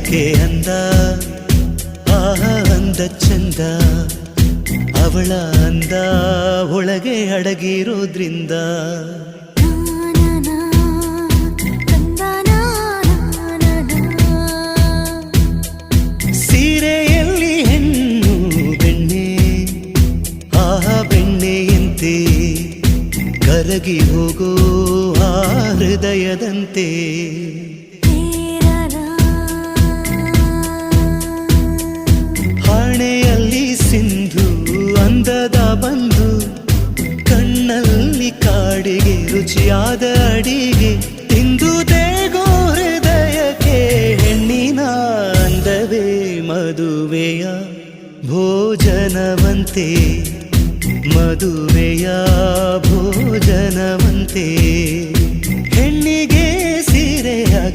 ಯಾಕೆ ಅಂದ ಅಂದ ಚಂದ ಅವಳ ಅಂದ ಒಳಗೆ ಅಡಗಿರೋದ್ರಿಂದ ಸೀರೆಯಲ್ಲಿ ಹೆಣ್ಣು ಬೆಣ್ಣೆ ಬೆಣ್ಣೆಯಂತೆ ಕರಗಿ ಹೋಗೋ ಆ ಹೃದಯದಂತೆ ಹಣೆಯಲ್ಲಿ ಸಿಂಧು ಅಂದದ ಬಂದು ಕಣ್ಣಲ್ಲಿ ಕಾಡಿಗೆ ರುಚಿಯಾದ ಅಡಿಗೆ ತಿಂದು ದೇಗೋ ಹೃದಯಕ್ಕೆ ಹೆಣ್ಣಿನ ಅಂದವೇ ಮದುವೆಯ ಭೋಜನವಂತೆ ಮದುವೆಯ ಭೋಜನವಂತೆ